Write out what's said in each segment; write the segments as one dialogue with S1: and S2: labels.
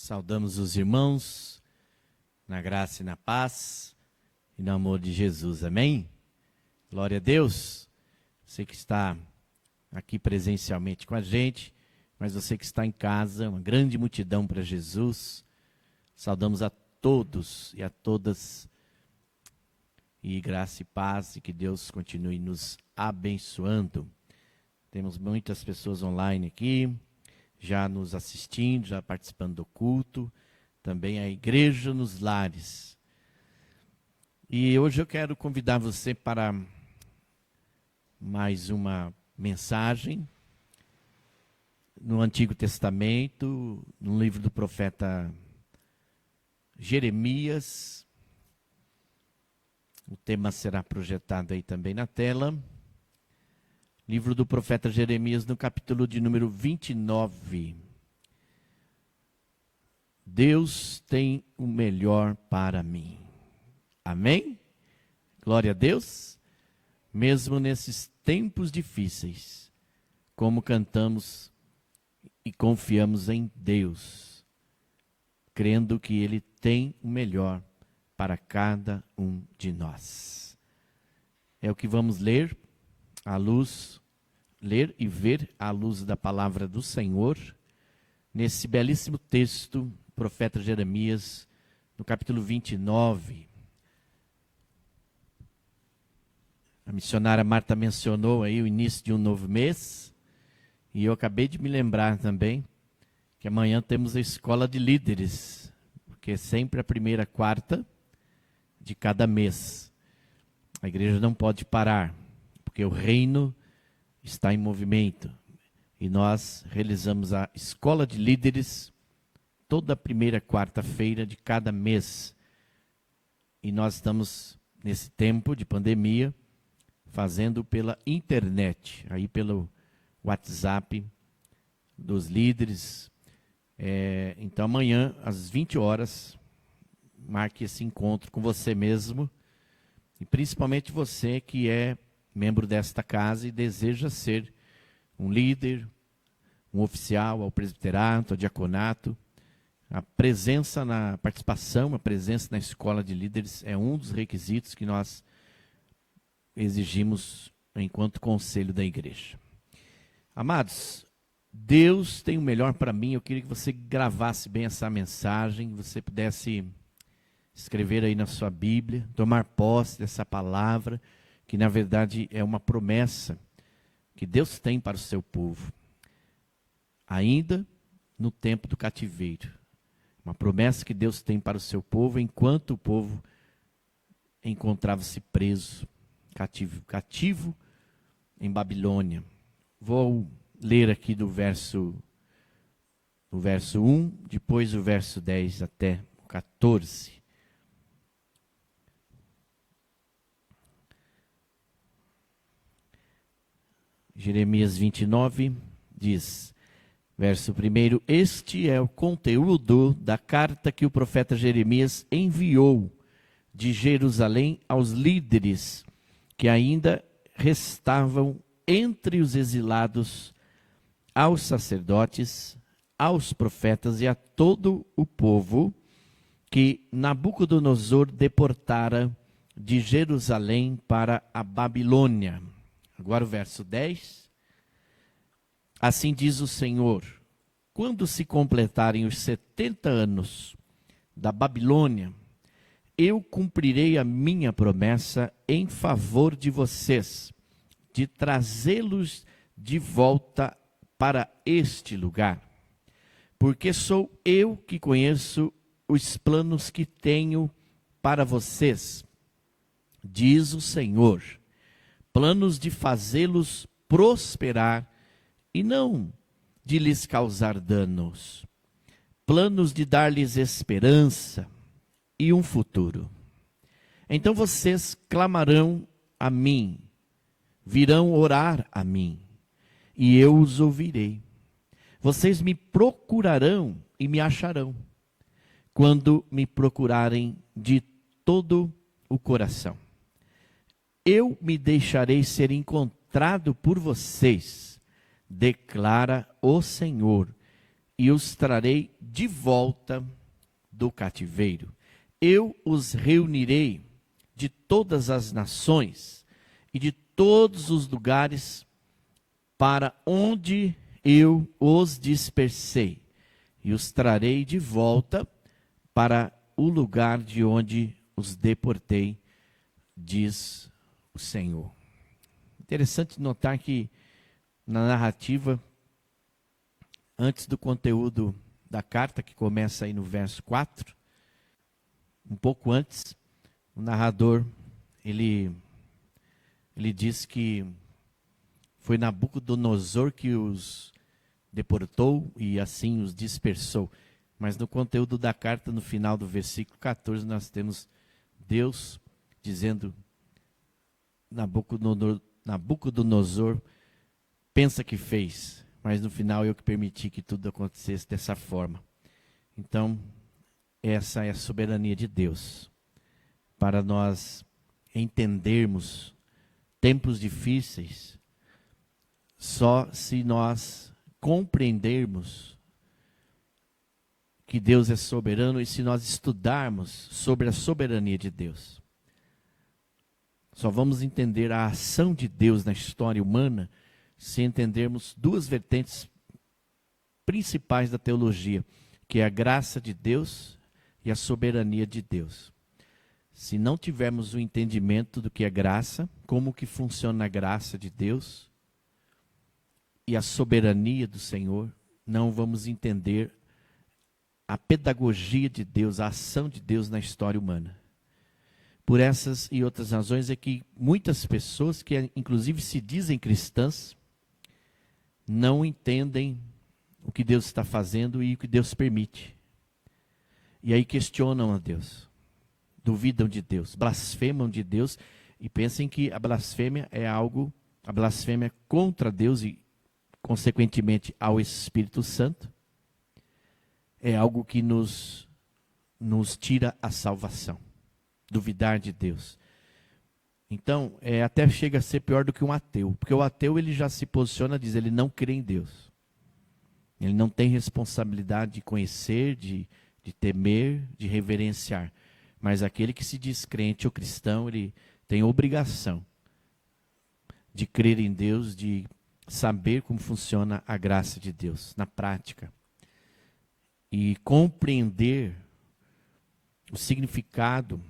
S1: Saudamos os irmãos na graça e na paz e no amor de Jesus, amém? Glória a Deus. Você que está aqui presencialmente com a gente, mas você que está em casa, uma grande multidão para Jesus. Saudamos a todos e a todas, e graça e paz, e que Deus continue nos abençoando. Temos muitas pessoas online aqui, já nos assistindo, já participando do culto, também a igreja nos lares. E hoje eu quero convidar você para mais uma mensagem no Antigo Testamento, no livro do profeta Jeremias. O tema será projetado aí também na tela. Livro do profeta Jeremias, no capítulo de número 29. Deus tem o melhor para mim. Amém? Glória a Deus. Mesmo nesses tempos difíceis, como cantamos e confiamos em Deus, crendo que Ele tem o melhor para cada um de nós. É o que vamos ler e ver à luz da palavra do Senhor, nesse belíssimo texto, profeta Jeremias, no capítulo 29. A missionária Marta mencionou aí o início de um novo mês, e eu acabei de me lembrar também que amanhã temos a escola de líderes, porque é sempre a primeira quarta de cada mês. A igreja não pode parar, porque o reino está em movimento. E nós realizamos a escola de líderes toda a primeira quarta-feira de cada mês. E nós estamos, nesse tempo de pandemia, fazendo pela internet, aí pelo WhatsApp dos líderes. Então amanhã, às 20 horas, marque esse encontro com você mesmo, e principalmente você que é membro desta casa e deseja ser um líder, um oficial ao presbiterato, ao diaconato. A presença na participação, a presença na escola de líderes é um dos requisitos que nós exigimos enquanto conselho da igreja. Amados, Deus tem o melhor para mim. Eu queria que você gravasse bem essa mensagem, que você pudesse escrever aí na sua Bíblia, tomar posse dessa palavra, que na verdade é uma promessa que Deus tem para o seu povo, ainda no tempo do cativeiro. Uma promessa que Deus tem para o seu povo, enquanto o povo encontrava-se preso, cativo em Babilônia. Vou ler aqui do verso 1, depois o verso 10 até o 14. Jeremias 29 diz, verso 1: Este é o conteúdo da carta que o profeta Jeremias enviou de Jerusalém aos líderes que ainda restavam entre os exilados, aos sacerdotes, aos profetas e a todo o povo que Nabucodonosor deportara de Jerusalém para a Babilônia. Agora o verso 10. Assim diz o Senhor: quando se completarem os 70 anos da Babilônia, eu cumprirei a minha promessa em favor de vocês, de trazê-los de volta para este lugar. Porque sou eu que conheço os planos que tenho para vocês, diz o Senhor. Planos de fazê-los prosperar e não de lhes causar danos. Planos de dar-lhes esperança e um futuro. Então vocês clamarão a mim, virão orar a mim, e eu os ouvirei. Vocês me procurarão e me acharão, quando me procurarem de todo o coração. Eu me deixarei ser encontrado por vocês, declara o Senhor, e os trarei de volta do cativeiro. Eu os reunirei de todas as nações e de todos os lugares para onde eu os dispersei, e os trarei de volta para o lugar de onde os deportei, diz o Senhor. Interessante notar que na narrativa, antes do conteúdo da carta, que começa aí no verso 4, um pouco antes, o narrador, ele diz que foi Nabucodonosor que os deportou e assim os dispersou. Mas no conteúdo da carta, no final do versículo 14, nós temos Deus dizendo: Nabucodonosor pensa que fez, mas no final eu que permiti que tudo acontecesse dessa forma. Então, essa é a soberania de Deus, para nós entendermos tempos difíceis, só se nós compreendermos que Deus é soberano e se nós estudarmos sobre a soberania de Deus. Só vamos entender a ação de Deus na história humana se entendermos duas vertentes principais da teologia, que é a graça de Deus e a soberania de Deus. Se não tivermos o entendimento do que é graça, como que funciona a graça de Deus e a soberania do Senhor, não vamos entender a pedagogia de Deus, a ação de Deus na história humana. Por essas e outras razões é que muitas pessoas, que inclusive se dizem cristãs, não entendem o que Deus está fazendo e o que Deus permite. E aí questionam a Deus, duvidam de Deus, blasfemam de Deus e pensam que a blasfêmia é algo, a blasfêmia contra Deus e, consequentemente, ao Espírito Santo, é algo que nos tira a salvação. Duvidar de Deus. Então, até chega a ser pior do que um ateu. Porque o ateu, ele já se posiciona, diz, ele não crê em Deus. Ele não tem responsabilidade de conhecer, de temer, de reverenciar. Mas aquele que se diz crente ou cristão, ele tem obrigação de crer em Deus, de saber como funciona a graça de Deus na prática. E compreender o significado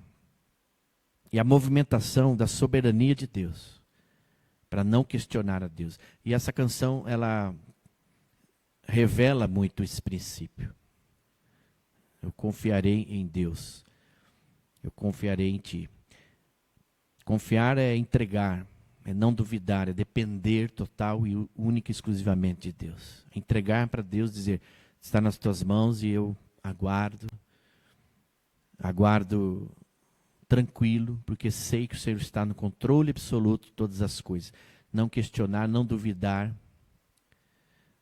S1: e a movimentação da soberania de Deus, para não questionar a Deus. E essa canção, ela revela muito esse princípio. Eu confiarei em Deus. Eu confiarei em Ti. Confiar é entregar, é não duvidar, é depender total e única e exclusivamente de Deus. Entregar para Deus, dizer, está nas Tuas mãos e eu aguardo tranquilo, porque sei que o Senhor está no controle absoluto de todas as coisas. Não questionar, não duvidar,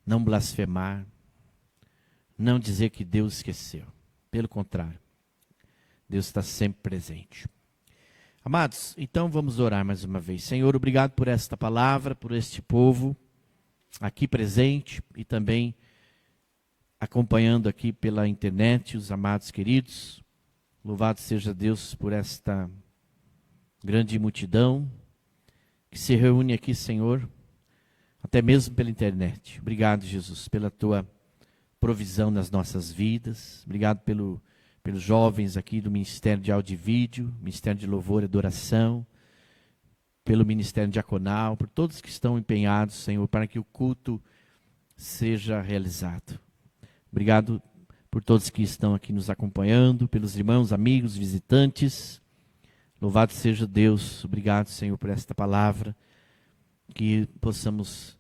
S1: não blasfemar, não dizer que Deus esqueceu. Pelo contrário, Deus está sempre presente. Amados, então vamos orar mais uma vez. Senhor, obrigado por esta palavra, por este povo aqui presente e também acompanhando aqui pela internet, os amados queridos. Louvado seja Deus por esta grande multidão que se reúne aqui, Senhor, até mesmo pela internet. Obrigado, Jesus, pela Tua provisão nas nossas vidas. Obrigado pelos jovens aqui do Ministério de Áudio e Vídeo, Ministério de Louvor e Adoração, pelo Ministério Diaconal, por todos que estão empenhados, Senhor, para que o culto seja realizado. Obrigado por todos que estão aqui nos acompanhando, pelos irmãos, amigos, visitantes. Louvado seja Deus. Obrigado, Senhor, por esta palavra, que possamos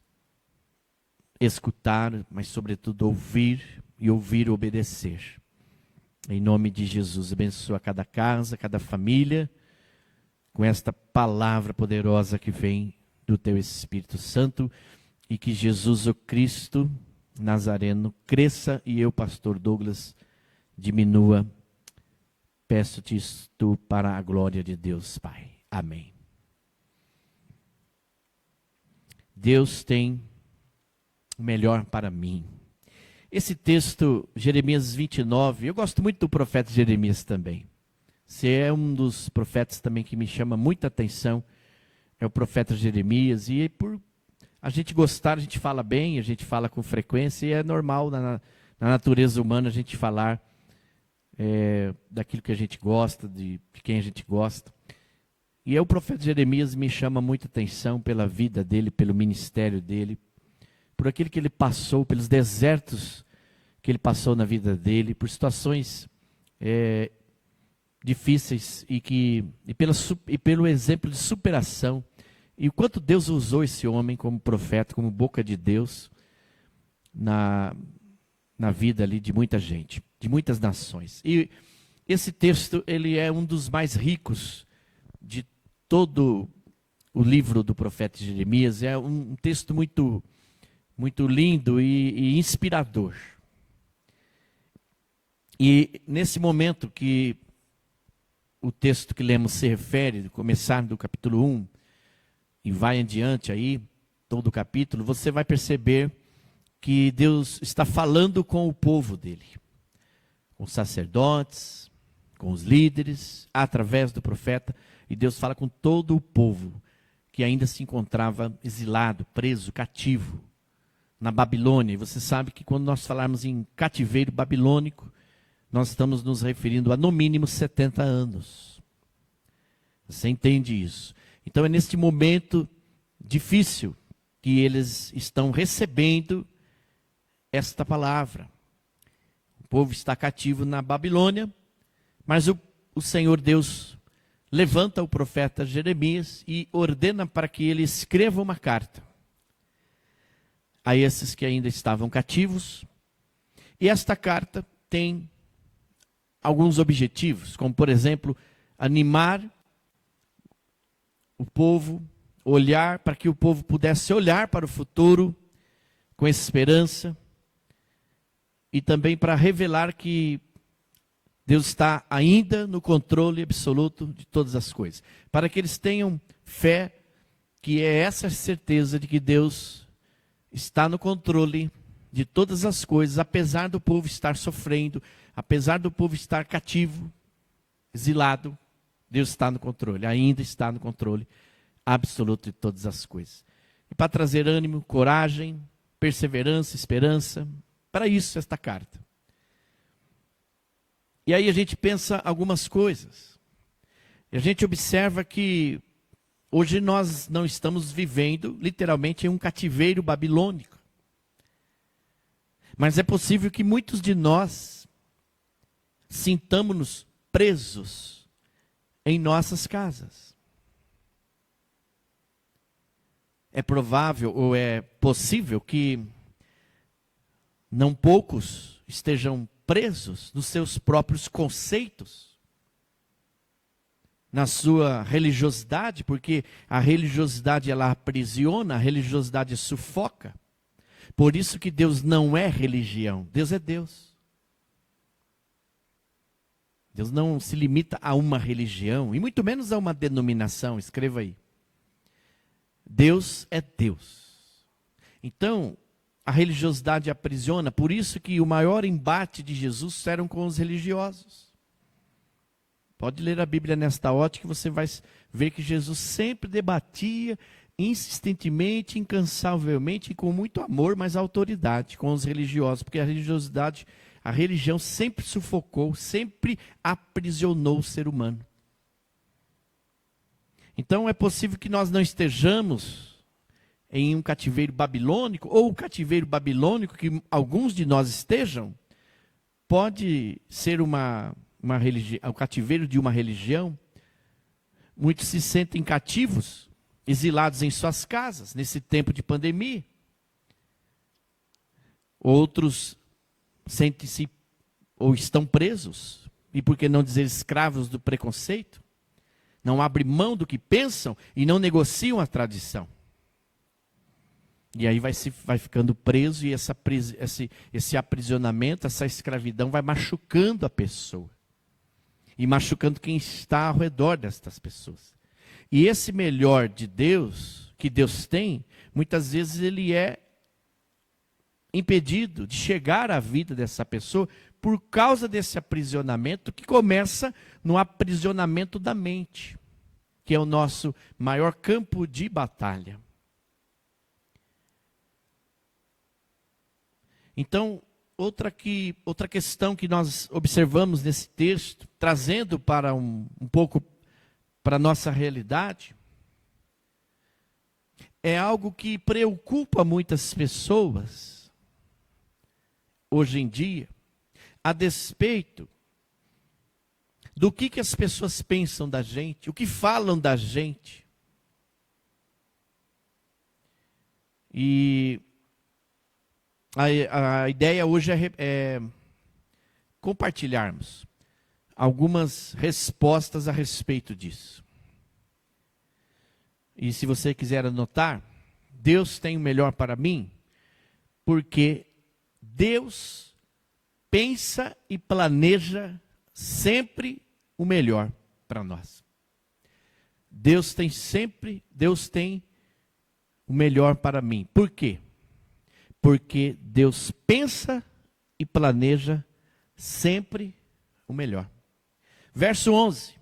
S1: escutar, mas sobretudo ouvir e obedecer. Em nome de Jesus, abençoa cada casa, cada família, com esta palavra poderosa que vem do Teu Espírito Santo, e que Jesus, o Cristo Nazareno, cresça e eu, pastor Douglas, diminua. Peço-te isto para a glória de Deus, Pai. Amém. Deus tem o melhor para mim. Esse texto, Jeremias 29, eu gosto muito do profeta Jeremias também. Se é um dos profetas também que me chama muita atenção, é o profeta Jeremias. E por a gente gostar, a gente fala bem, a gente fala com frequência, e é normal na natureza humana a gente falar daquilo que a gente gosta, de quem a gente gosta. E o profeta Jeremias me chama muita atenção pela vida dele, pelo ministério dele, por aquilo que ele passou, pelos desertos que ele passou na vida dele, por situações difíceis e pelo exemplo de superação. E o quanto Deus usou esse homem como profeta, como boca de Deus, na vida ali de muita gente, de muitas nações. E esse texto, ele é um dos mais ricos de todo o livro do profeta Jeremias. É um texto muito, muito lindo e inspirador. E nesse momento que o texto que lemos se refere, começar do capítulo 1, e vai em diante aí, todo o capítulo, você vai perceber que Deus está falando com o povo dele, com os sacerdotes, com os líderes, através do profeta, e Deus fala com todo o povo que ainda se encontrava exilado, preso, cativo, na Babilônia. E você sabe que quando nós falarmos em cativeiro babilônico, nós estamos nos referindo a no mínimo 70 anos. Você entende isso? Então é neste momento difícil que eles estão recebendo esta palavra. O povo está cativo na Babilônia, mas o Senhor Deus levanta o profeta Jeremias e ordena para que ele escreva uma carta a esses que ainda estavam cativos. E esta carta tem alguns objetivos, como por exemplo, animar o povo, olhar para que o povo pudesse olhar para o futuro com esperança, e também para revelar que Deus está ainda no controle absoluto de todas as coisas, para que eles tenham fé, que é essa certeza de que Deus está no controle de todas as coisas, apesar do povo estar sofrendo, apesar do povo estar cativo, exilado. Deus está no controle, ainda está no controle absoluto de todas as coisas. E para trazer ânimo, coragem, perseverança, esperança, para isso esta carta. E aí a gente pensa algumas coisas. E a gente observa que hoje nós não estamos vivendo literalmente em um cativeiro babilônico. Mas é possível que muitos de nós sintamos-nos presos em nossas casas. É provável ou é possível que não poucos estejam presos nos seus próprios conceitos, na sua religiosidade, porque a religiosidade ela aprisiona, a religiosidade sufoca. Por isso que Deus não é religião, Deus é Deus. Deus não se limita a uma religião, e muito menos a uma denominação, escreva aí. Deus é Deus. Então, a religiosidade aprisiona, por isso que o maior embate de Jesus eram com os religiosos. Pode ler a Bíblia nesta ótica, você vai ver que Jesus sempre debatia insistentemente, incansavelmente e com muito amor, mas autoridade com os religiosos, porque a religiosidade, a religião sempre sufocou, sempre aprisionou o ser humano. Então é possível que nós não estejamos em um cativeiro babilônico, ou o cativeiro babilônico que alguns de nós estejam, pode ser o cativeiro de uma religião. Muitos se sentem cativos, exilados em suas casas, nesse tempo de pandemia. Outros sentem-se ou estão presos, e por que não dizer escravos do preconceito? Não abrem mão do que pensam e não negociam a tradição. E aí vai ficando preso, e esse aprisionamento, essa escravidão vai machucando a pessoa. E machucando quem está ao redor destas pessoas. E esse melhor de Deus, que Deus tem, muitas vezes ele é impedido de chegar à vida dessa pessoa por causa desse aprisionamento que começa no aprisionamento da mente, que é o nosso maior campo de batalha. Então, outra questão que nós observamos nesse texto, trazendo para um pouco para a nossa realidade, é algo que preocupa muitas pessoas hoje em dia, a despeito do que as pessoas pensam da gente, o que falam da gente. E a ideia hoje é compartilharmos algumas respostas a respeito disso. E se você quiser anotar, Deus tem o melhor para mim, porque Deus pensa e planeja sempre o melhor para nós. Deus tem o melhor para mim. Por quê? Porque Deus pensa e planeja sempre o melhor. Verso 11.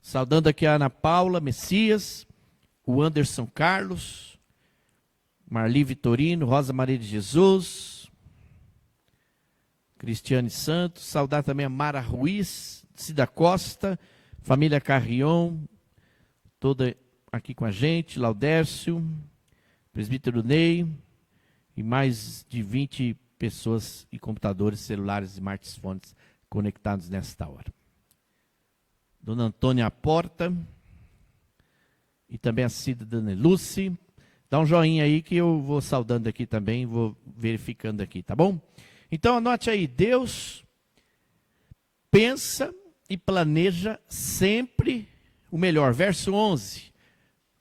S1: Saudando aqui a Ana Paula Messias, o Anderson Carlos, Marli Vitorino, Rosa Maria de Jesus, Cristiane Santos, saudar também a Mara Ruiz, Cida Costa, família Carrion, toda aqui com a gente, Laudércio, presbítero Ney, e mais de 20 pessoas e computadores, celulares e smartphones conectados nesta hora. Dona Antônia Porta, e também a Cida Danelúcia. Dá um joinha aí que eu vou saudando aqui também, vou verificando aqui, tá bom? Então anote aí, Deus pensa e planeja sempre o melhor. Verso 11,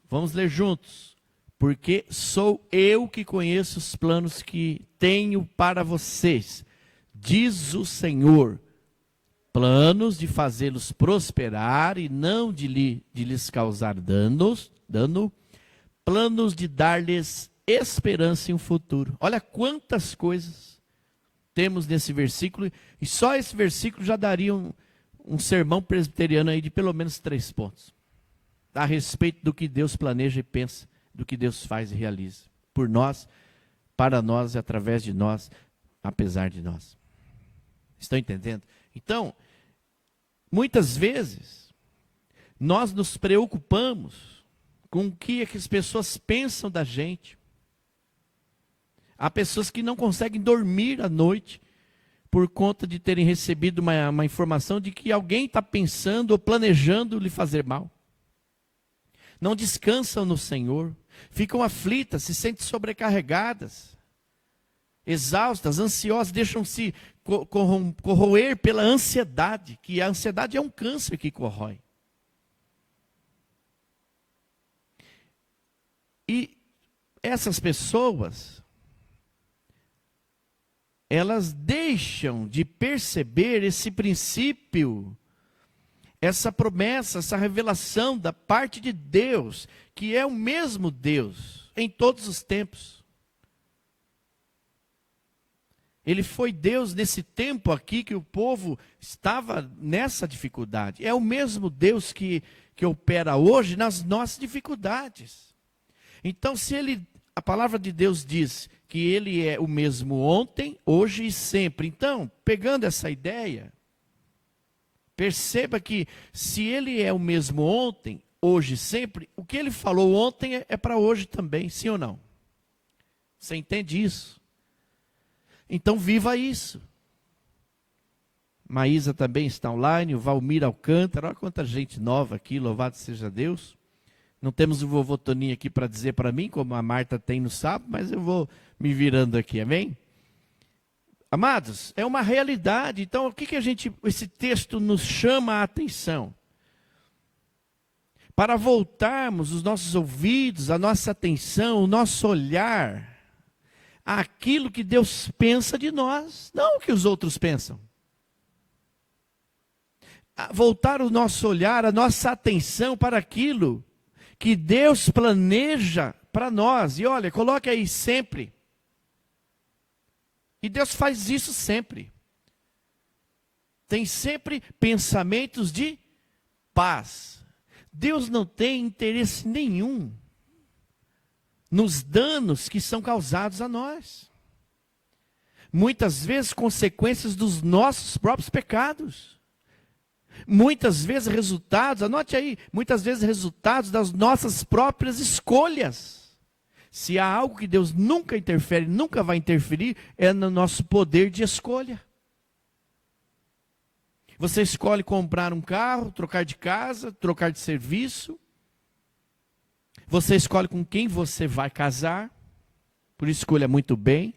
S1: vamos ler juntos. Porque sou eu que conheço os planos que tenho para vocês, diz o Senhor. Planos de fazê-los prosperar e não de lhes causar dano, planos de dar-lhes esperança em um futuro. Olha quantas coisas temos nesse versículo, e só esse versículo já daria um sermão presbiteriano aí de pelo menos 3 pontos, a respeito do que Deus planeja e pensa, do que Deus faz e realiza, por nós, para nós e através de nós, apesar de nós. Estão entendendo? Então, muitas vezes, nós nos preocupamos com o que é que as pessoas pensam da gente. Há pessoas que não conseguem dormir à noite por conta de terem recebido uma informação de que alguém está pensando ou planejando lhe fazer mal. Não descansam no Senhor, ficam aflitas, se sentem sobrecarregadas, exaustas, ansiosas, deixam-se corroer pela ansiedade, que a ansiedade é um câncer que corrói. E essas pessoas, elas deixam de perceber esse princípio, essa promessa, essa revelação da parte de Deus, que é o mesmo Deus em todos os tempos. Ele foi Deus nesse tempo aqui que o povo estava nessa dificuldade. É o mesmo Deus que opera hoje nas nossas dificuldades. Então, se a palavra de Deus diz que ele é o mesmo ontem, hoje e sempre. Então, pegando essa ideia, perceba que se ele é o mesmo ontem, hoje e sempre, o que ele falou ontem é para hoje também, sim ou não? Você entende isso? Então viva isso. Maísa também está online, o Valmir Alcântara, olha quanta gente nova aqui, louvado seja Deus. Não temos o vovô Toninho aqui para dizer para mim, como a Marta tem no sábado, mas eu vou me virando aqui, amém? Amados, é uma realidade. Então, o que esse texto nos chama a atenção? Para voltarmos os nossos ouvidos, a nossa atenção, o nosso olhar, aquilo que Deus pensa de nós, não o que os outros pensam. Voltar o nosso olhar, a nossa atenção para aquilo que Deus planeja para nós. E olha, coloque aí sempre. E Deus faz isso sempre. Tem sempre pensamentos de paz. Deus não tem interesse nenhum nos danos que são causados a nós. Muitas vezes consequências dos nossos próprios pecados. Muitas vezes resultados, anote aí, muitas vezes resultados das nossas próprias escolhas. Se há algo que Deus nunca interfere, nunca vai interferir, é no nosso poder de escolha. Você escolhe comprar um carro, trocar de casa, trocar de serviço. Você escolhe com quem você vai casar. Por isso escolha muito bem.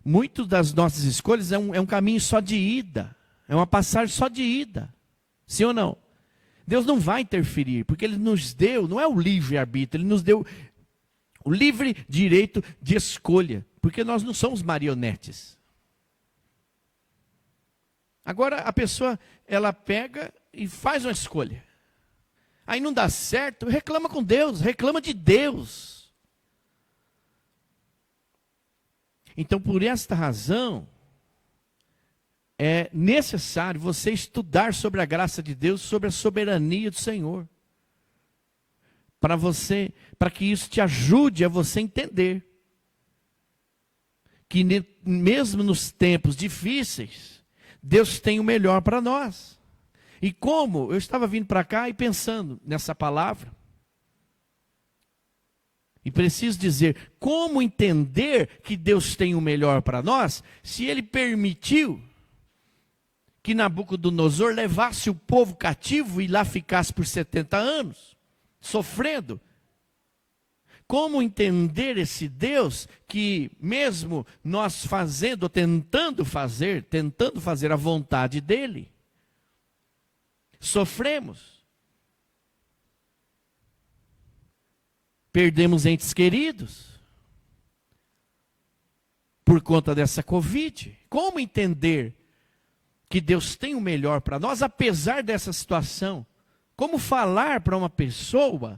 S1: Muitas das nossas escolhas é um caminho só de ida. É uma passagem só de ida. Sim ou não? Deus não vai interferir, porque Ele nos deu, não é o livre-arbítrio, Ele nos deu o livre direito de escolha. Porque nós não somos marionetes. Agora a pessoa, ela pega e faz uma escolha. Aí não dá certo, reclama com Deus, reclama de Deus. Então, por esta razão, é necessário você estudar sobre a graça de Deus, sobre a soberania do Senhor. Para que isso te ajude a você entender que mesmo nos tempos difíceis, Deus tem o melhor para nós. E como eu estava vindo para cá e pensando nessa palavra, e preciso dizer, como entender que Deus tem o melhor para nós, se Ele permitiu que Nabucodonosor levasse o povo cativo e lá ficasse por 70 anos, sofrendo. Como entender esse Deus que mesmo nós fazendo, tentando fazer a vontade dEle, sofremos. Perdemos entes queridos por conta dessa Covid. Como entender que Deus tem o melhor para nós, apesar dessa situação? Como falar para uma pessoa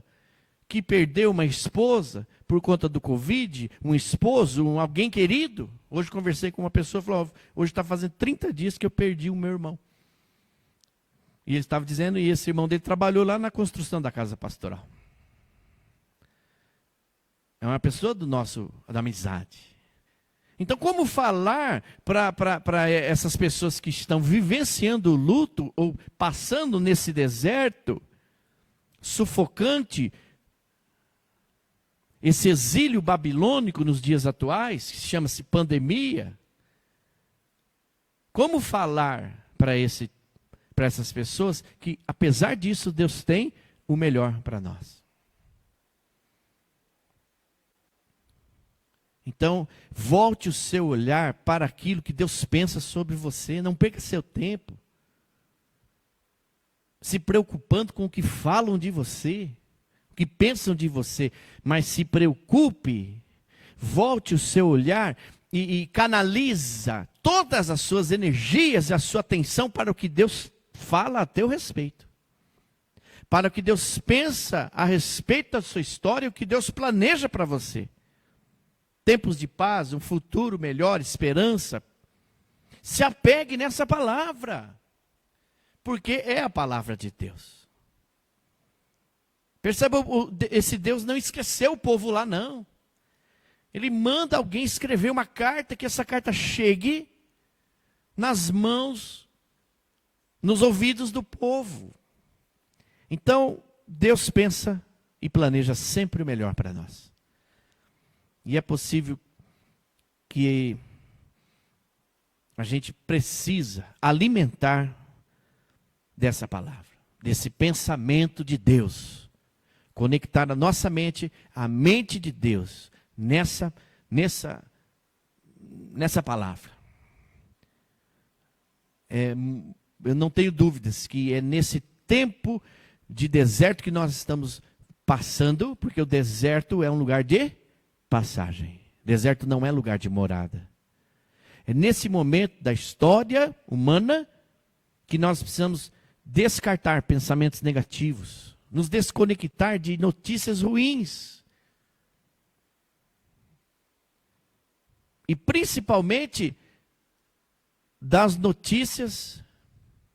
S1: que perdeu uma esposa por conta do Covid, um esposo, alguém querido? Hoje conversei com uma pessoa e falou, hoje está fazendo 30 dias que eu perdi o meu irmão. E ele estava dizendo, e esse irmão dele trabalhou lá na construção da casa pastoral. É uma pessoa da amizade. Então, como falar para essas pessoas que estão vivenciando o luto, ou passando nesse deserto sufocante, esse exílio babilônico nos dias atuais, que chama-se pandemia? Como falar para essas pessoas que, apesar disso, Deus tem o melhor para nós? Então, volte o seu olhar para aquilo que Deus pensa sobre você. Não perca seu tempo se preocupando com o que falam de você, o que pensam de você. Mas se preocupe, volte o seu olhar e canaliza todas as suas energias e a sua atenção para o que Deus fala a teu respeito. Para o que Deus pensa a respeito da sua história e o que Deus planeja para você. Tempos de paz, um futuro melhor, esperança. Se apegue nessa palavra, porque é a palavra de Deus. Perceba, esse Deus não esqueceu o povo lá, não. Ele manda alguém escrever uma carta, que essa carta chegue nas mãos, nos ouvidos do povo. Então, Deus pensa e planeja sempre o melhor para nós. E é possível que a gente precisa alimentar dessa palavra, desse pensamento de Deus, conectar a nossa mente à mente de Deus, nessa palavra. Eu não tenho dúvidas que é nesse tempo de deserto que nós estamos passando, porque o deserto é um lugar de passagem. Deserto não é lugar de morada. É nesse momento da história humana que nós precisamos descartar pensamentos negativos, nos desconectar de notícias ruins. E principalmente das notícias,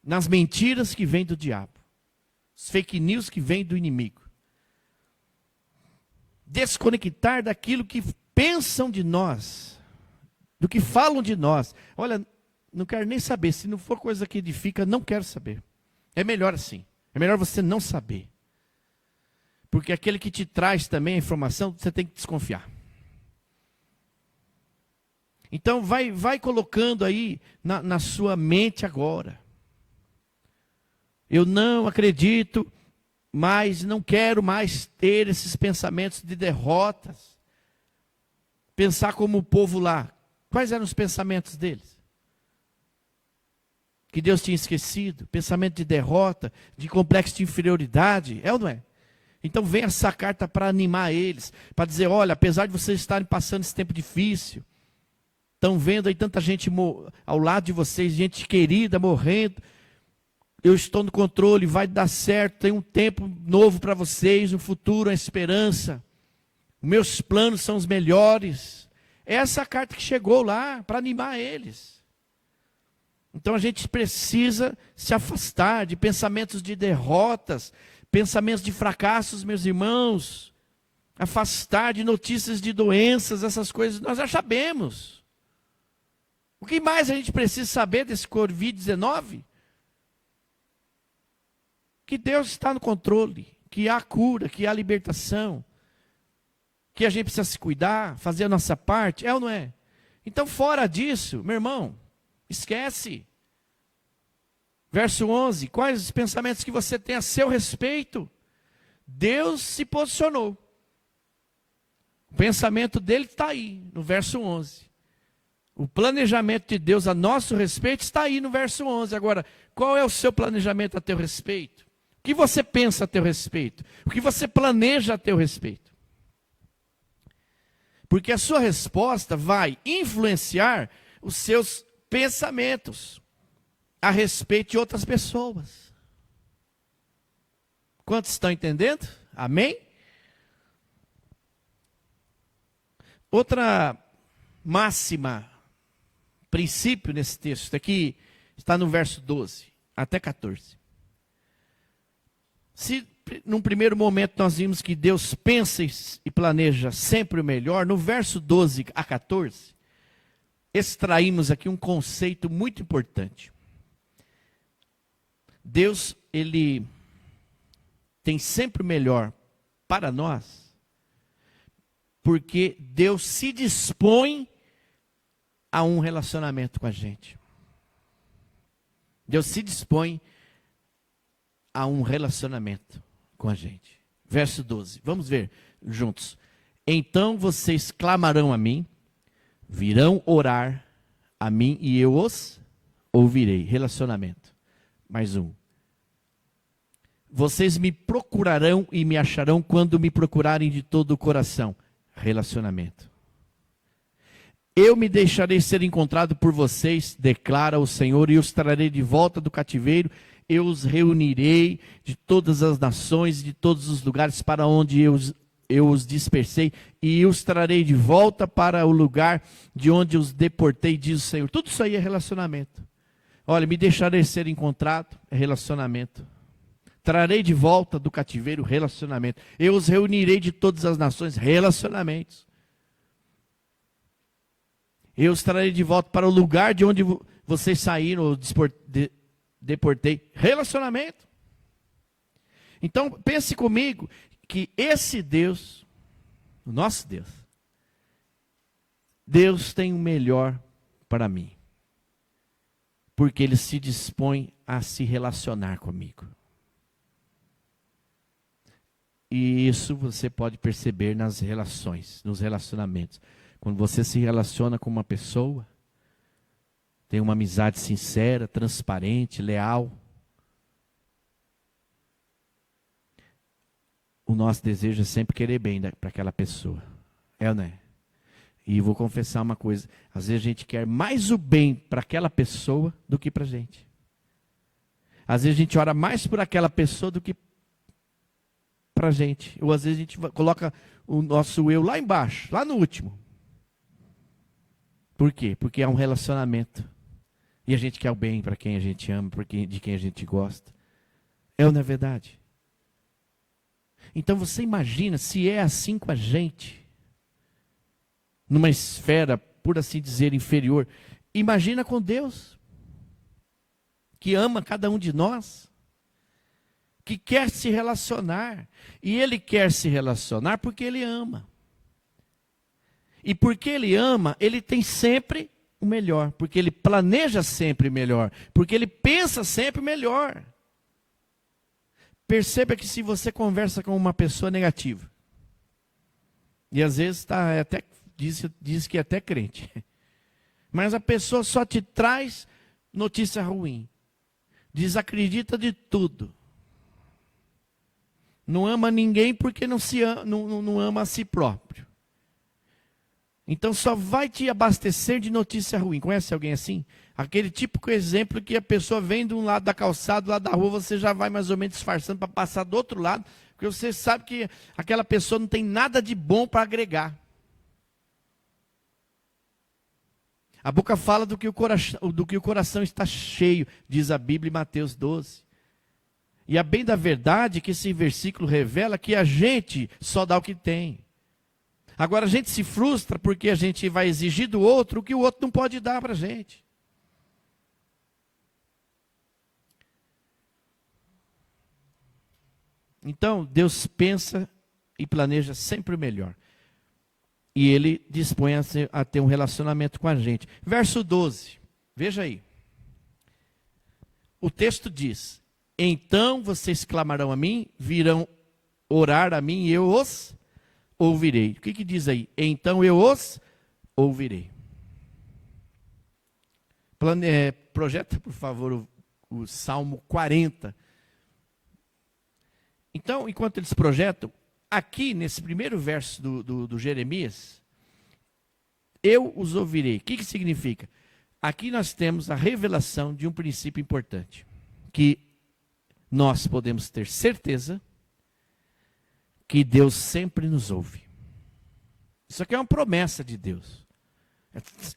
S1: nas mentiras que vêm do diabo. Os fake news que vêm do inimigo. Desconectar daquilo que pensam de nós, do que falam de nós. Olha, não quero nem saber, se não for coisa que edifica, não quero saber. É melhor assim, é melhor você não saber. Porque aquele que te traz também a informação, você tem que desconfiar. Então vai colocando aí na sua mente agora. Eu não acredito, mas não quero mais ter esses pensamentos de derrotas. Pensar como o povo lá. Quais eram os pensamentos deles? Que Deus tinha esquecido. Pensamento de derrota, de complexo de inferioridade. É ou não é? Então vem essa carta para animar eles. Para dizer, olha, apesar de vocês estarem passando esse tempo difícil. Estão vendo aí tanta gente ao lado de vocês, gente querida morrendo. Eu estou no controle, vai dar certo, tem um tempo novo para vocês, um futuro, uma esperança. Meus planos são os melhores. Essa é a carta que chegou lá para animar eles. Então a gente precisa se afastar de pensamentos de derrotas, pensamentos de fracassos, meus irmãos. Afastar de notícias de doenças, essas coisas, nós já sabemos. O que mais a gente precisa saber desse Covid-19? Que Deus está no controle, que há cura, que há libertação, que a gente precisa se cuidar, fazer a nossa parte, é ou não é? Então, fora disso, meu irmão, esquece. Verso 11, quais os pensamentos que você tem a seu respeito? Deus se posicionou. O pensamento dele está aí, no verso 11. O planejamento de Deus a nosso respeito está aí no verso 11. Agora, qual é o seu planejamento a teu respeito? O que você pensa a teu respeito? O que você planeja a teu respeito? Porque a sua resposta vai influenciar os seus pensamentos a respeito de outras pessoas. Quantos estão entendendo? Amém? Outra máxima, princípio nesse texto aqui, está no verso 12 até 14. Se num primeiro momento nós vimos que Deus pensa e planeja sempre o melhor, no verso 12 a 14, extraímos aqui um conceito muito importante. Deus, ele tem sempre o melhor para nós, porque Deus se dispõe a um relacionamento com a gente. Deus se dispõe a um relacionamento com a gente. Verso 12, vamos ver juntos. Então vocês clamarão a mim, virão orar a mim e eu os ouvirei. Relacionamento. Mais um. Vocês me procurarão e me acharão quando me procurarem de todo o coração. Relacionamento. Eu me deixarei ser encontrado por vocês, declara o Senhor, e os trarei de volta do cativeiro. Eu os reunirei de todas as nações, de todos os lugares para onde eu os dispersei, e os trarei de volta para o lugar de onde os deportei, diz o Senhor. Tudo isso aí é relacionamento. Olha, me deixarei ser encontrado, é relacionamento. Trarei de volta do cativeiro, relacionamento. Eu os reunirei de todas as nações, relacionamentos. Eu os trarei de volta para o lugar de onde vocês saíram, ou deportei, relacionamento. Então, pense comigo que esse Deus, o nosso Deus, Deus tem o melhor para mim. Porque Ele se dispõe a se relacionar comigo. E isso você pode perceber nas relações, nos relacionamentos. Quando você se relaciona com uma pessoa, tem uma amizade sincera, transparente, leal. O nosso desejo é sempre querer bem para aquela pessoa. É ou não é? E vou confessar uma coisa. Às vezes a gente quer mais o bem para aquela pessoa do que para a gente. Às vezes a gente ora mais por aquela pessoa do que para a gente. Ou às vezes a gente coloca o nosso eu lá embaixo, lá no último. Por quê? Porque é um relacionamento. E a gente quer o bem para quem a gente ama, de quem a gente gosta. É ou não é verdade? Então você imagina se é assim com a gente, numa esfera, por assim dizer, inferior. Imagina com Deus, que ama cada um de nós, que quer se relacionar. E Ele quer se relacionar porque Ele ama. E porque Ele ama, Ele tem sempre o melhor. Porque Ele planeja sempre melhor. Porque Ele pensa sempre melhor. Perceba que se você conversa com uma pessoa negativa, e às vezes diz que é até crente, mas a pessoa só te traz notícia ruim, desacredita de tudo, não ama ninguém porque não ama a si próprio. Então só vai te abastecer de notícia ruim. Conhece alguém assim? Aquele típico exemplo que a pessoa vem de um lado da calçada, do lado da rua, você já vai mais ou menos disfarçando para passar do outro lado, porque você sabe que aquela pessoa não tem nada de bom para agregar. A boca fala do que o coração está cheio, diz a Bíblia em Mateus 12. E a bem da verdade que esse versículo revela que a gente só dá o que tem. Agora a gente se frustra porque a gente vai exigir do outro o que o outro não pode dar para a gente. Então, Deus pensa e planeja sempre o melhor. E Ele dispõe a ter um relacionamento com a gente. Verso 12, veja aí. O texto diz: então vocês clamarão a mim, virão orar a mim e eu os ouvirei. O que diz aí? Então eu os ouvirei. Projeta, por favor, o Salmo 40. Então, enquanto eles projetam, aqui nesse primeiro verso do Jeremias, eu os ouvirei. O que significa? Aqui nós temos a revelação de um princípio importante, que nós podemos ter certeza que Deus sempre nos ouve. Isso aqui é uma promessa de Deus.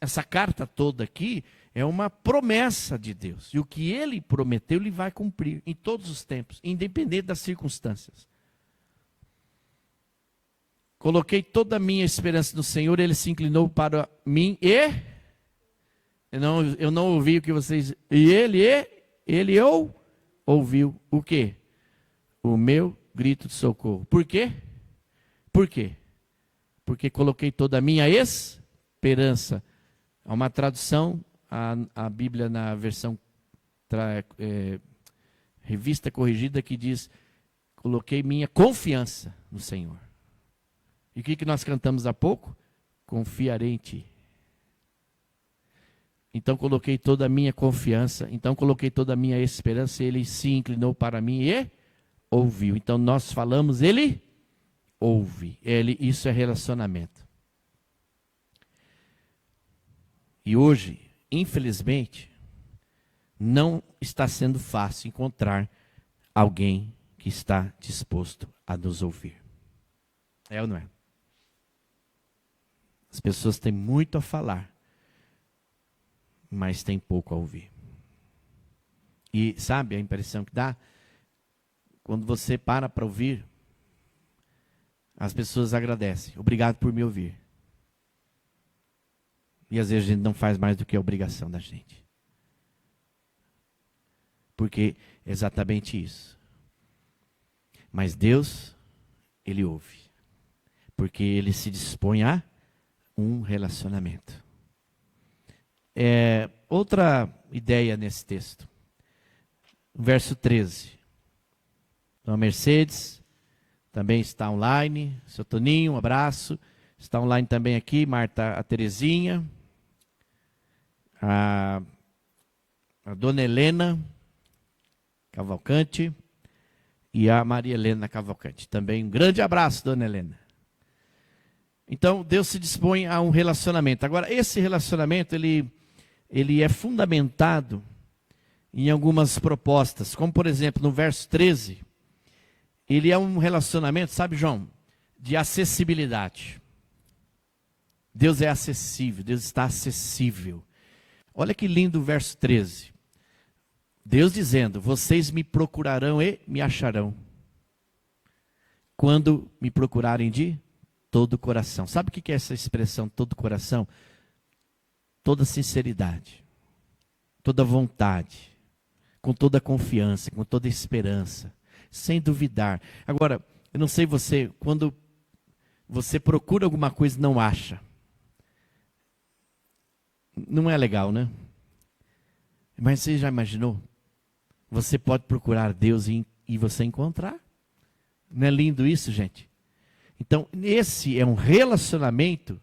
S1: Essa carta toda aqui é uma promessa de Deus. E o que Ele prometeu, Ele vai cumprir em todos os tempos, independente das circunstâncias. Coloquei toda a minha esperança no Senhor, Ele se inclinou para mim e... Eu não ouvi o que vocês... E Ele ouviu o quê? O meu grito de socorro. Por quê? Por quê? Porque coloquei toda a minha esperança. Há uma tradução, a Bíblia na versão revista corrigida, que diz: coloquei minha confiança no Senhor. E o que nós cantamos há pouco? Confiarei em Ti. Então coloquei toda a minha confiança, então coloquei toda a minha esperança, Ele se inclinou para mim e ouviu. Então nós falamos, Ele ouve. Isso é relacionamento. E hoje, infelizmente, não está sendo fácil encontrar alguém que está disposto a nos ouvir. É ou não é? As pessoas têm muito a falar, mas têm pouco a ouvir. E sabe a impressão que dá? Quando você para ouvir, as pessoas agradecem. Obrigado por me ouvir. E às vezes a gente não faz mais do que a obrigação da gente. Porque é exatamente isso. Mas Deus, Ele ouve. Porque Ele se dispõe a um relacionamento. Outra ideia nesse texto. Verso 13. Então a Mercedes também está online. Seu Toninho, um abraço. Está online também aqui, Marta, a Terezinha. A Dona Helena Cavalcante e a Maria Helena Cavalcante. Também um grande abraço, Dona Helena. Então, Deus se dispõe a um relacionamento. Agora, esse relacionamento, ele é fundamentado em algumas propostas. Como, por exemplo, no verso 13, ele é um relacionamento, sabe, João, de acessibilidade. Deus é acessível, Deus está acessível. Olha que lindo o verso 13. Deus dizendo, vocês me procurarão e me acharão. Quando me procurarem de todo o coração. Sabe o que é essa expressão, todo o coração? Toda sinceridade, toda vontade, com toda confiança, com toda esperança, sem duvidar. Agora, eu não sei você, quando você procura alguma coisa e não acha, não é legal, né? Mas você já imaginou? Você pode procurar Deus e você encontrar. Não é lindo isso, gente? Então, esse é um relacionamento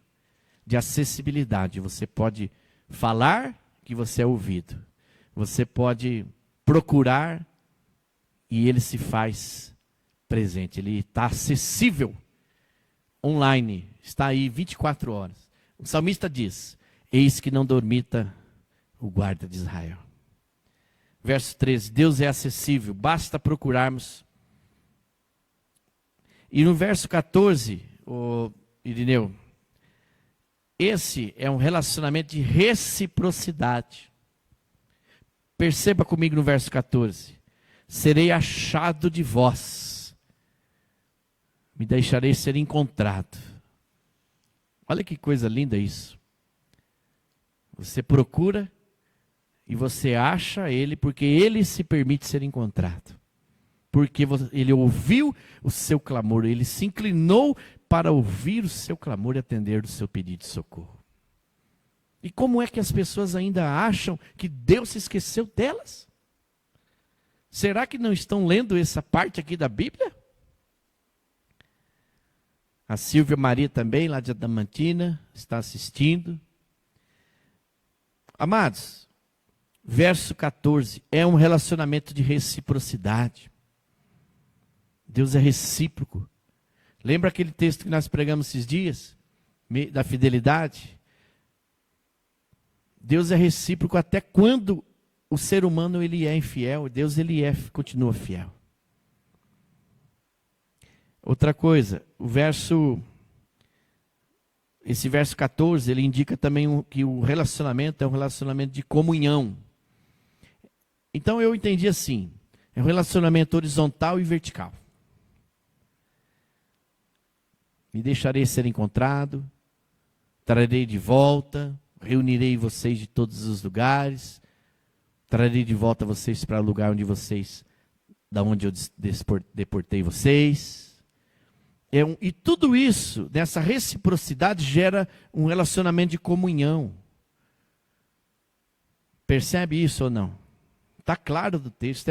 S1: de acessibilidade. Você pode falar que você é ouvido. Você pode procurar e ele se faz presente. Ele está acessível online. Está aí 24 horas. O salmista diz, eis que não dormita o guarda de Israel. Verso 13, Deus é acessível, basta procurarmos. E no verso 14, Irineu, esse é um relacionamento de reciprocidade. Perceba comigo no verso 14. Serei achado de vós, me deixarei ser encontrado. Olha que coisa linda isso. Você procura e você acha ele porque ele se permite ser encontrado. Porque ele ouviu o seu clamor, ele se inclinou para ouvir o seu clamor e atender o seu pedido de socorro. E como é que as pessoas ainda acham que Deus se esqueceu delas? Será que não estão lendo essa parte aqui da Bíblia? A Silvia Maria também, lá de Adamantina, está assistindo. Amados, verso 14, é um relacionamento de reciprocidade. Deus é recíproco. Lembra aquele texto que nós pregamos esses dias? Da fidelidade? Deus é recíproco até quando o ser humano ele é infiel. Deus continua fiel. Outra coisa, esse verso 14, ele indica também que o relacionamento é um relacionamento de comunhão. Então eu entendi assim, é um relacionamento horizontal e vertical. Me deixarei ser encontrado, trarei de volta, reunirei vocês de todos os lugares, trarei de volta vocês para o lugar da onde eu deportei vocês. E tudo isso, nessa reciprocidade, gera um relacionamento de comunhão. Percebe isso ou não? Está claro do texto.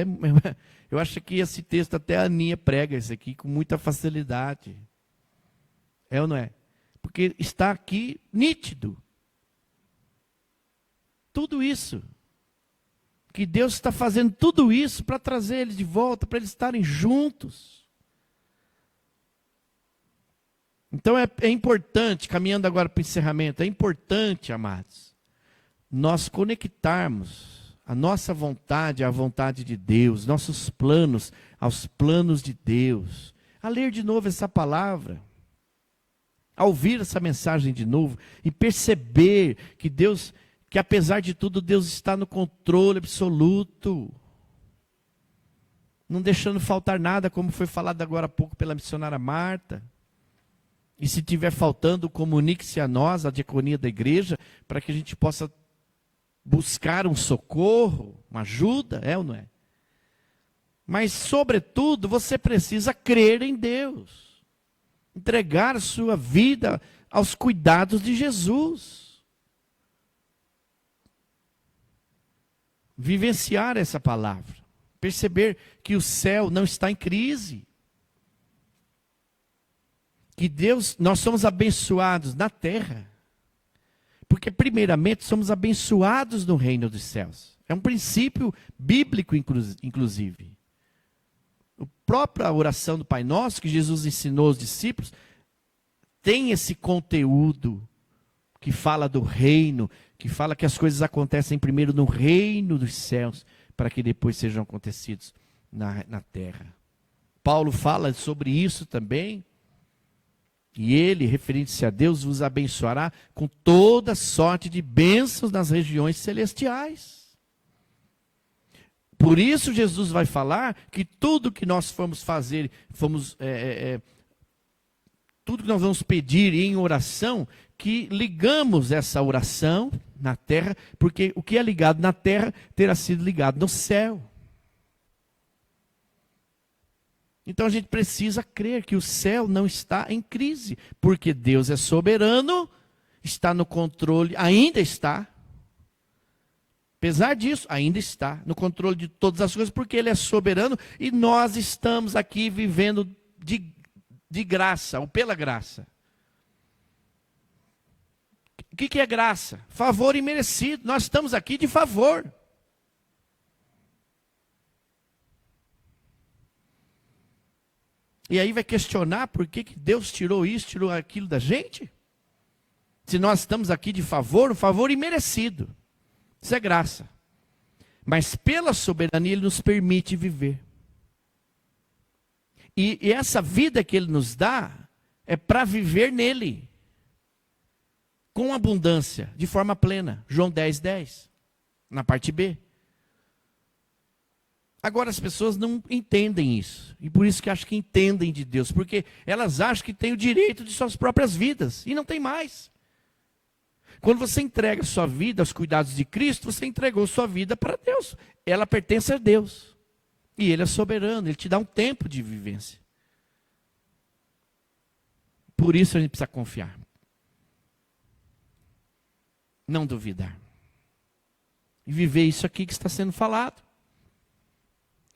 S1: Eu acho que esse texto, até a Aninha prega isso aqui com muita facilidade. É ou não é? Porque está aqui nítido. Tudo isso. Que Deus está fazendo tudo isso para trazer eles de volta, para eles estarem juntos. Então é importante, caminhando agora para o encerramento, é importante, amados, nós conectarmos a nossa vontade à vontade de Deus, nossos planos aos planos de Deus, a ler de novo essa palavra, a ouvir essa mensagem de novo e perceber que Deus, que apesar de tudo, Deus está no controle absoluto, não deixando faltar nada, como foi falado agora há pouco pela missionária Marta. E se tiver faltando, comunique-se a nós, a diaconia da igreja, para que a gente possa buscar um socorro, uma ajuda, é ou não é? Mas, sobretudo, você precisa crer em Deus. Entregar a sua vida aos cuidados de Jesus. Vivenciar essa palavra. Perceber que o céu não está em crise. Que Deus, nós somos abençoados na terra. Porque primeiramente somos abençoados no reino dos céus. É um princípio bíblico, inclusive. A própria oração do Pai Nosso, que Jesus ensinou aos discípulos, tem esse conteúdo que fala do reino, que fala que as coisas acontecem primeiro no reino dos céus, para que depois sejam acontecidos na terra. Paulo fala sobre isso também. E ele, referente-se a Deus, vos abençoará com toda sorte de bênçãos nas regiões celestiais. Por isso Jesus vai falar que tudo que nós formos fazer, tudo que nós vamos pedir em oração, que ligamos essa oração na terra, porque o que é ligado na terra terá sido ligado no céu. Então a gente precisa crer que o céu não está em crise, porque Deus é soberano, está no controle, ainda está. Apesar disso, ainda está no controle de todas as coisas, porque Ele é soberano e nós estamos aqui vivendo de graça, ou pela graça. O que é graça? Favor imerecido. Nós estamos aqui de favor. E aí vai questionar por que Deus tirou isso, tirou aquilo da gente? Se nós estamos aqui de favor, um favor imerecido. Isso é graça. Mas pela soberania Ele nos permite viver. E essa vida que Ele nos dá é para viver nele. Com abundância, de forma plena. João 10:10, na parte B. Agora as pessoas não entendem isso. E por isso que acham que entendem de Deus. Porque elas acham que têm o direito de suas próprias vidas. E não tem mais. Quando você entrega sua vida aos cuidados de Cristo, você entregou sua vida para Deus. Ela pertence a Deus. E Ele é soberano. Ele te dá um tempo de vivência. Por isso a gente precisa confiar. Não duvidar. E viver isso aqui que está sendo falado.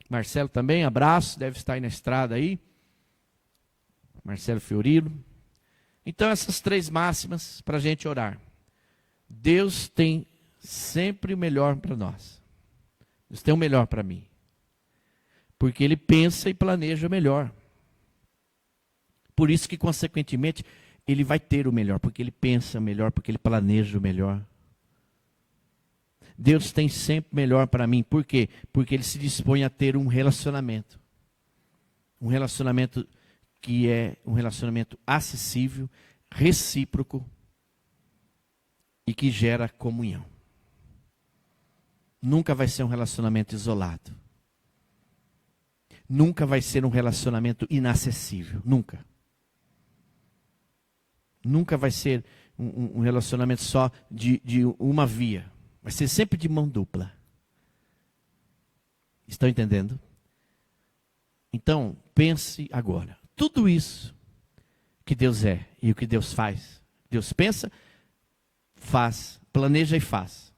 S1: Marcelo também, abraço, deve estar aí na estrada aí. Marcelo Fiorilo. Então essas 3 máximas para a gente orar. Deus tem sempre o melhor para nós. Deus tem o melhor para mim. Porque Ele pensa e planeja o melhor. Por isso que, consequentemente, Ele vai ter o melhor. Porque Ele pensa o melhor, porque Ele planeja o melhor. Deus tem sempre o melhor para mim. Por quê? Porque Ele se dispõe a ter um relacionamento. Um relacionamento que é um relacionamento acessível, recíproco e que gera comunhão. Nunca vai ser um relacionamento isolado. Nunca vai ser um relacionamento inacessível. Nunca. Nunca vai ser um relacionamento só de uma via. Vai ser sempre de mão dupla. Estão entendendo? Então, pense agora. Tudo isso que Deus é e o que Deus faz. Deus pensa, faz, planeja e faz.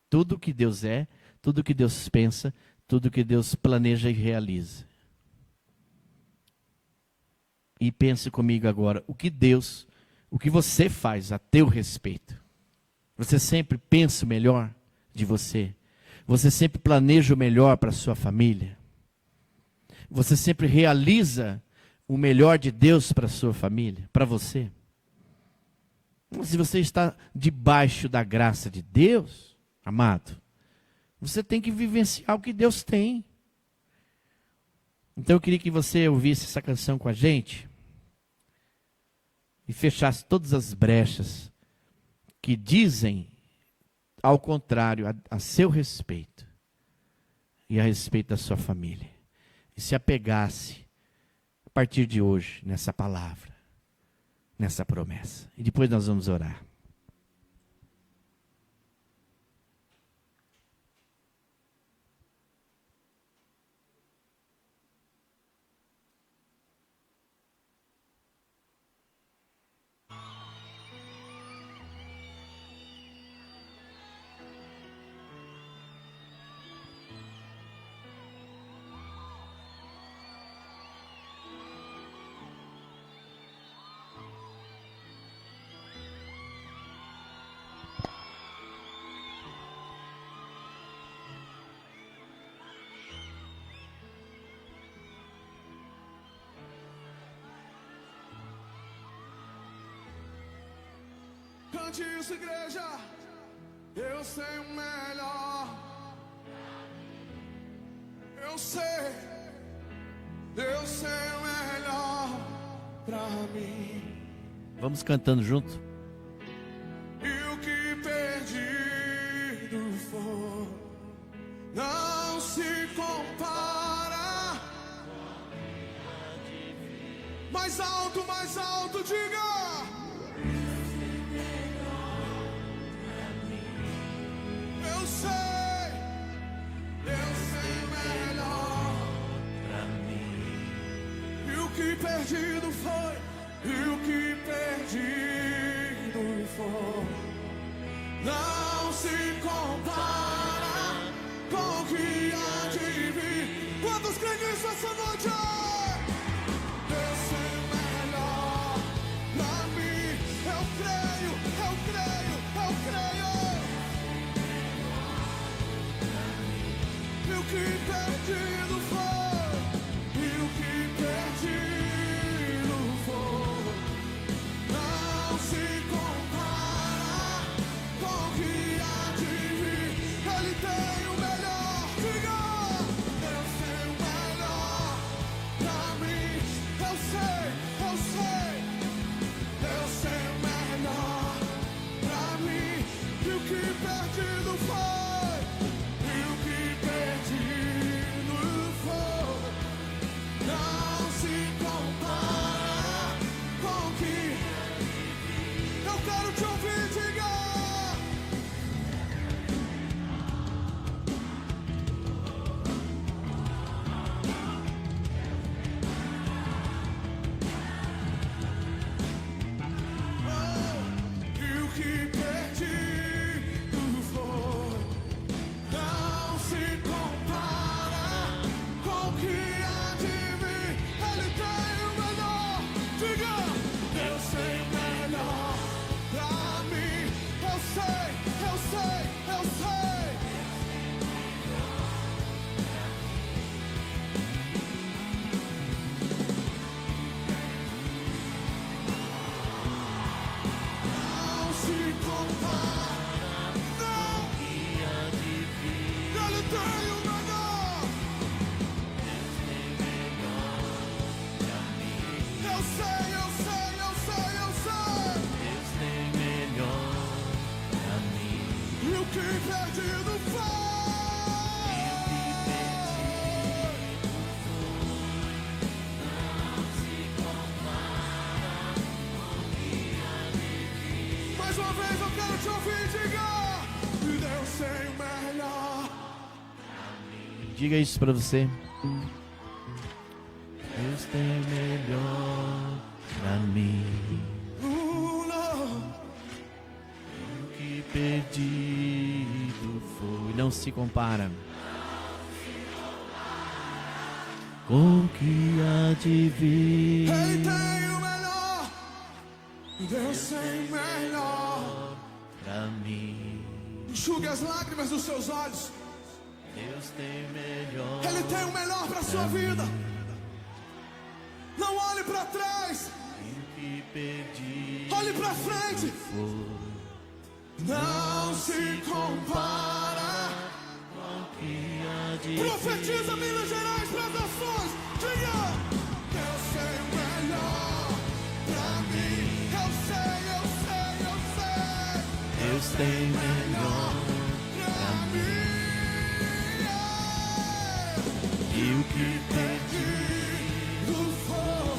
S1: Tudo que Deus é, tudo que Deus pensa, tudo que Deus planeja e realiza. E pense comigo agora, o que você faz a teu respeito. Você sempre pensa o melhor de você. Você sempre planeja o melhor para a sua família. Você sempre realiza o melhor de Deus para a sua família, para você. Se você está debaixo da graça de Deus, amado, você tem que vivenciar o que Deus tem. Então eu queria que você ouvisse essa canção com a gente e fechasse todas as brechas que dizem ao contrário a seu respeito e a respeito da sua família. E se apegasse a partir de hoje nessa palavra, nessa promessa. E depois nós vamos orar.
S2: Cante isso, igreja. Eu sei o melhor. Eu sei. Deus tem o melhor pra mim.
S1: Vamos cantando junto.
S2: E o que perdido for não se compara. Mais alto, diga. Eu sei, Deus tem melhor pra mim. E o que perdido foi, e o que perdido for, não se compara com o que há de vir. Quantos creem nisso essa noite? Deus tem melhor pra mim. Eu creio, eu creio, eu creio. E o que perdido foi, e o que perdido for, não se compara com o que há de vir. Ele tem o melhor, diga! Deus tem o melhor pra mim. Eu sei, Deus tem o melhor pra mim. E o que perdido foi, e o que perdido for, não se compara com o que. Eu quero te ouvir, diga. Oh, e o que perdido for, não se compara com o que há de vir. Ele tem o melhor, diga. Deus tem o melhor pra mim. Eu sei, eu sei, eu sei. Não se compara, não. Ele tem o melhor. Eu sei, eu sei, eu sei, eu sei.
S1: Deus tem melhor pra mim.
S2: E o que perdido foi. Mais uma vez eu quero te ouvir, diga. E Deus tem o melhor.
S1: Diga isso pra você. Deus tem melhor pra mim.
S2: Lord.
S1: O que perdido foi, não se compara com o que há de vir.
S2: Ele tem o melhor. E Deus tem o melhor.
S1: Pra mim,
S2: Enxugue as lágrimas dos seus olhos.
S1: Deus tem melhor.
S2: Ele tem o melhor para sua vida. Não olhe para trás.
S1: O que perdido
S2: Olhe para frente.
S1: foi,
S2: Não se compara.
S1: com o que há de
S2: Profetiza
S1: vir.
S2: Minas Gerais para as nações. Diga. Deus tem o melhor para mim. Eu sei, eu sei, eu sei.
S1: Deus tem melhor
S2: Pra mim.
S1: e o que perdido
S2: Do for.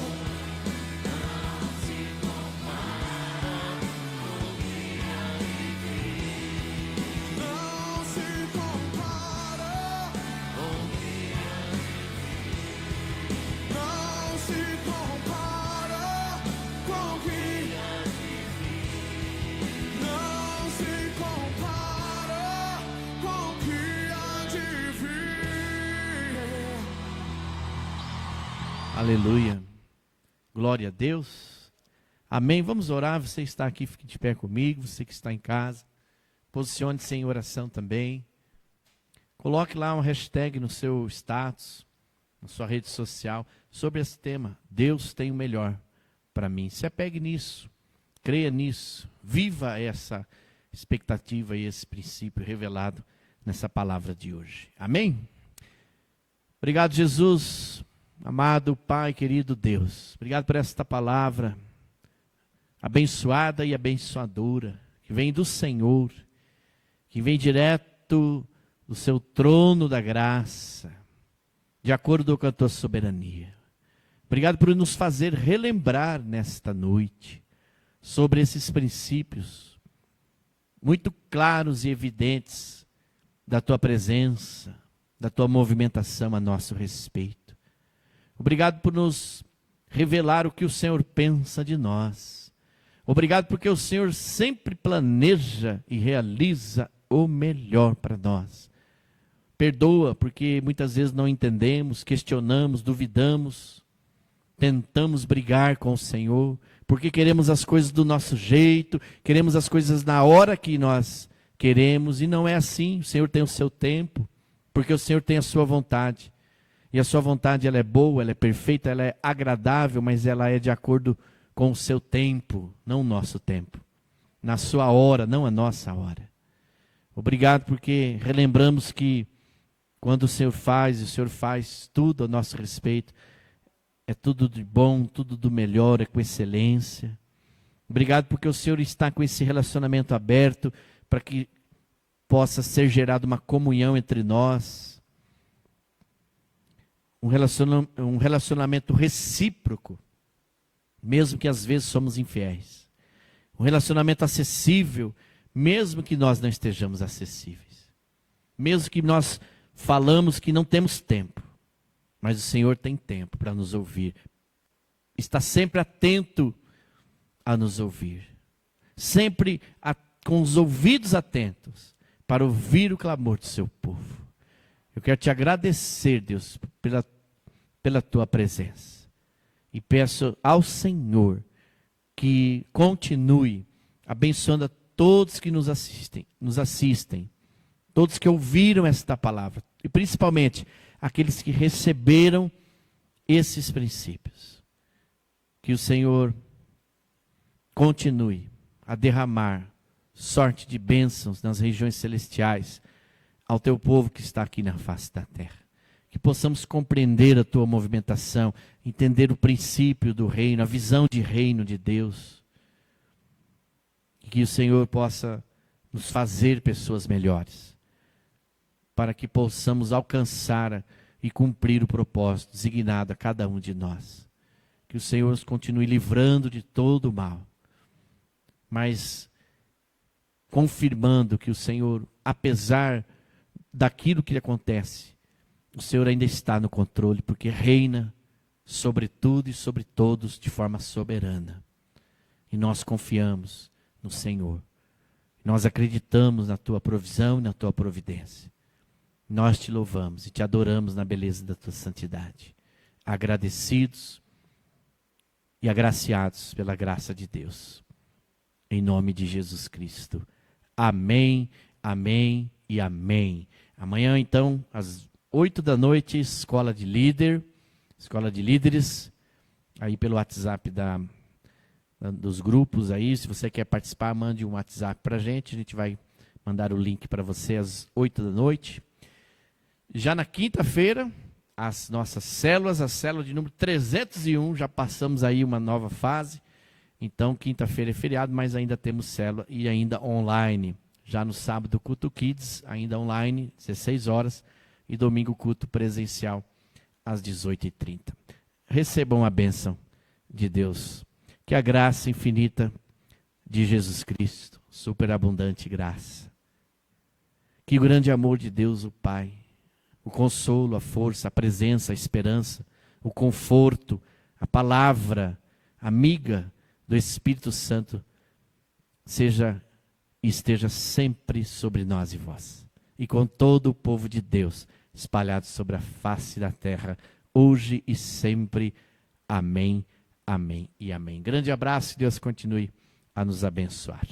S2: Não se compara. Não se compara com o que. Não se compara com o que há de vir.
S1: Aleluia. Glória a Deus. Amém. Vamos orar. Você está aqui, fique de pé comigo. Você que está em casa, posicione-se em oração também. Coloque lá uma hashtag no seu status, na sua rede social, sobre esse tema. Deus tem o melhor para mim. Se apegue nisso. Creia nisso. Viva essa expectativa e esse princípio revelado nessa palavra de hoje. Amém? Obrigado, Jesus. Amado Pai, querido Deus, obrigado por esta palavra abençoada e abençoadora, que vem do Senhor, que vem direto do seu trono da graça, de acordo com a tua soberania. Obrigado por nos fazer relembrar nesta noite sobre esses princípios muito claros e evidentes da tua presença, da tua movimentação a nosso respeito. Obrigado por nos revelar o que o Senhor pensa de nós. Obrigado porque o Senhor sempre planeja e realiza o melhor para nós. Perdoa porque muitas vezes não entendemos, questionamos, duvidamos, tentamos brigar com o Senhor, porque queremos as coisas do nosso jeito, queremos as coisas na hora que nós queremos, e não é assim. O Senhor tem o seu tempo, porque o Senhor tem a sua vontade. E a sua vontade, ela é boa, ela é perfeita, ela é agradável, mas ela é de acordo com o seu tempo, não o nosso tempo. Na sua hora, não a nossa hora. Obrigado porque relembramos que quando o Senhor faz tudo a nosso respeito, é tudo de bom, tudo do melhor, é com excelência. Obrigado porque o Senhor está com esse relacionamento aberto para que possa ser gerada uma comunhão entre nós. Um relacionamento recíproco, mesmo que às vezes somos infiéis. Um relacionamento acessível, mesmo que nós não estejamos acessíveis. Mesmo que nós falamos que não temos tempo, mas o Senhor tem tempo para nos ouvir. Está sempre atento a nos ouvir. Sempre com os ouvidos atentos para ouvir o clamor do seu povo. Eu quero te agradecer, Deus, pela tua presença. E peço ao Senhor que continue abençoando a todos que nos assistem, todos que ouviram esta palavra, e principalmente aqueles que receberam esses princípios. Que o Senhor continue a derramar sorte de bênçãos nas regiões celestiais ao teu povo que está aqui na face da terra. Que possamos compreender a tua movimentação, entender o princípio do reino, a visão de reino de Deus. E que o Senhor possa nos fazer pessoas melhores, para que possamos alcançar e cumprir o propósito designado a cada um de nós. Que o Senhor nos continue livrando de todo o mal, mas confirmando que o Senhor, apesar daquilo que lhe acontece, o Senhor ainda está no controle, porque reina sobre tudo e sobre todos de forma soberana. E nós confiamos no Senhor. Nós acreditamos na tua provisão e na tua providência. Nós te louvamos e te adoramos na beleza da tua santidade. Agradecidos e agraciados pela graça de Deus. Em nome de Jesus Cristo. Amém, amém e amém. Amanhã, então, às 20h, escola de líderes, aí pelo WhatsApp dos grupos aí. Se você quer participar, mande um WhatsApp para a gente vai mandar o link para você às 20h. Já na quinta-feira, as nossas células, a célula de número 301, já passamos aí uma nova fase. Então, quinta-feira é feriado, mas ainda temos célula e ainda online. Já no sábado, culto Kids, ainda online, 16 horas. E domingo, culto presencial, às 18h30. Recebam a bênção de Deus. Que a graça infinita de Jesus Cristo, superabundante graça. Que o grande amor de Deus, o Pai, o consolo, a força, a presença, a esperança, o conforto, a palavra amiga do Espírito Santo seja e esteja sempre sobre nós e vós. E com todo o povo de Deus espalhado sobre a face da terra, hoje e sempre. Amém, amém e amém. Grande abraço e Deus continue a nos abençoar.